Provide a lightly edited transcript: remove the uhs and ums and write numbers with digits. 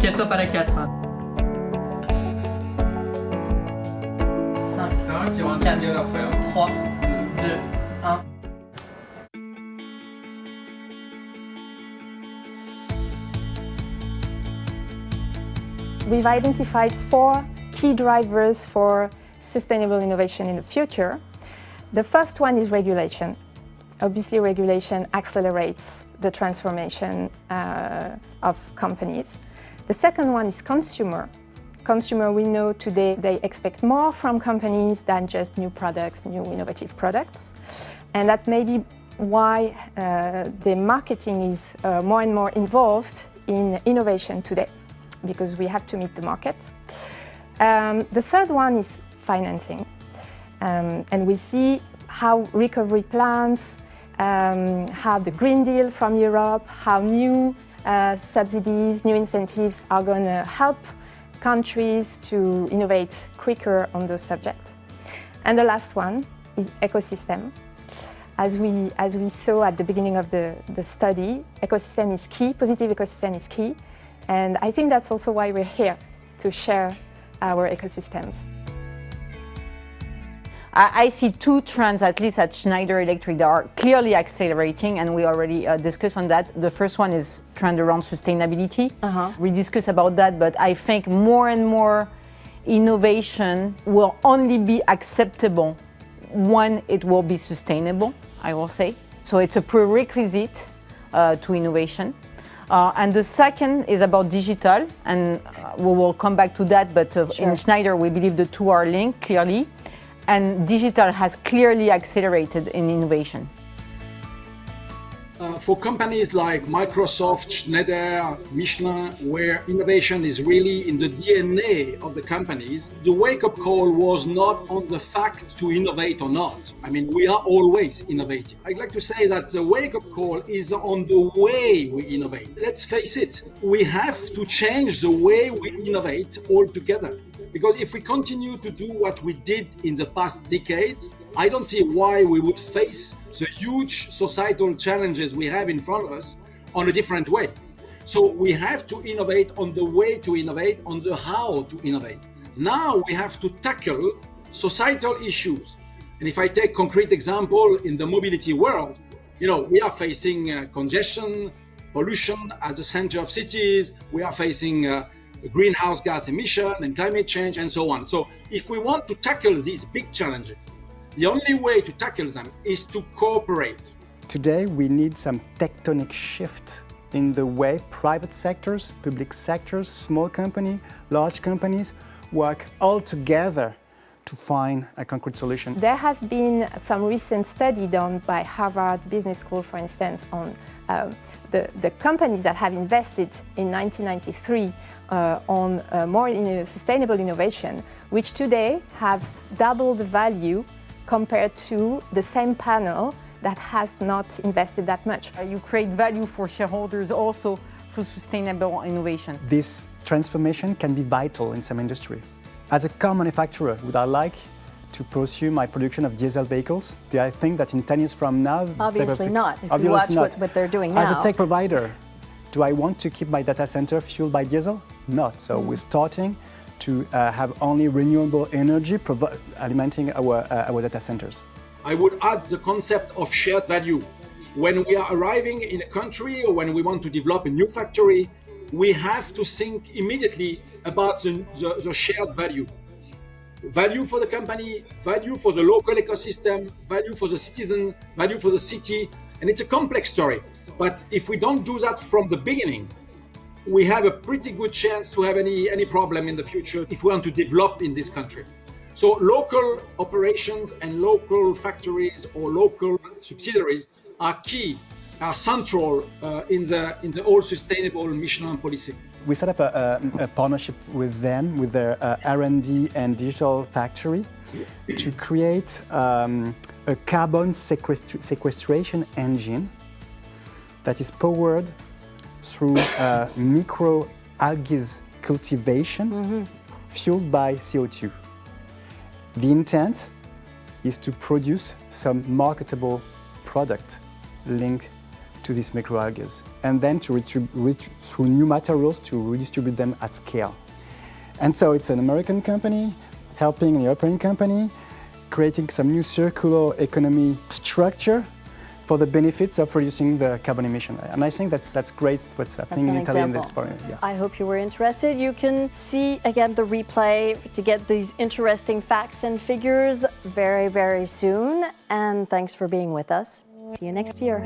Ok, top à la 4. 5, il y aura un jingle après. 3, 2, 1. We've identified 4 key drivers for sustainable innovation in the future. The first one is regulation. Obviously, regulation accelerates the transformation of companies. The second one is consumer. Consumer, we know today they expect more from companies than just new products, new innovative products. And that may be why the marketing is more and more involved in innovation today, because we have to meet the market. The third one is financing. And we see how recovery plans, how the Green Deal from Europe, how new subsidies, new incentives are going to help countries to innovate quicker on those subjects. And the last one is ecosystem. As we saw at the beginning of the study, ecosystem is key, positive ecosystem is key. And I think that's also why we're here, to share our ecosystems. I see 2 trends, at least at Schneider Electric, that are clearly accelerating, and we already discussed on that. The first one is trend around sustainability. We discussed about that, but I think more and more innovation will only be acceptable when it will be sustainable, I will say. So it's a prerequisite to innovation. And the second is about digital, and we will come back to that, but in Schneider we believe the 2 are linked clearly. And digital has clearly accelerated in innovation. For companies like Microsoft, Schneider, Michelin, where innovation is really in the DNA of the companies, the wake-up call was not on the fact to innovate or not. I mean, we are always innovating. I'd like to say that the wake-up call is on the way we innovate. Let's face it, we have to change the way we innovate altogether. Because if we continue to do what we did in the past decades, I don't see why we would face the huge societal challenges we have in front of us on a different way. So we have to innovate on the way to innovate, on the how to innovate. Now we have to tackle societal issues. And if I take concrete example in the mobility world, we are facing congestion, pollution at the center of cities. We are facing greenhouse gas emission and climate change and so on. So if we want to tackle these big challenges, the only way to tackle them is to cooperate. Today we need some tectonic shift in the way private sectors, public sectors, small companies, large companies work all together to find a concrete solution. There has been some recent study done by Harvard Business School, for instance, on the companies that have invested in 1993 on more sustainable innovation, which today have double the value compared to the same panel that has not invested that much. You create value for shareholders also for sustainable innovation. This transformation can be vital in some industry. As a car manufacturer, would I like to pursue my production of diesel vehicles? Do I think that in 10 years from now... Obviously not, if you watch what they're doing now. As a tech provider, do I want to keep my data center fueled by diesel? Not. So we're starting to have only renewable energy alimenting our data centers. I would add the concept of shared value. When we are arriving in a country or when we want to develop a new factory, we have to think immediately about the shared value. Value for the company, value for the local ecosystem, value for the citizen, value for the city. And it's a complex story. But if we don't do that from the beginning, we have a pretty good chance to have any problem in the future if we want to develop in this country. So local operations and local factories or local subsidiaries are key, are central in the all sustainable Michelin policy. We set up a partnership with them, with their R&D and digital factory, to create a carbon sequestration engine that is powered through microalgae cultivation fueled by CO2. The intent is to produce some marketable product linked to these microalgae, and then to through new materials to redistribute them at scale. And so it's an American company helping a European company, creating some new circular economy structure for the benefits of reducing the carbon emission. And I think that's great what's happening in Italy in this point. Yeah. I hope you were interested. You can see again the replay to get these interesting facts and figures very, very soon. And thanks for being with us. See you next year.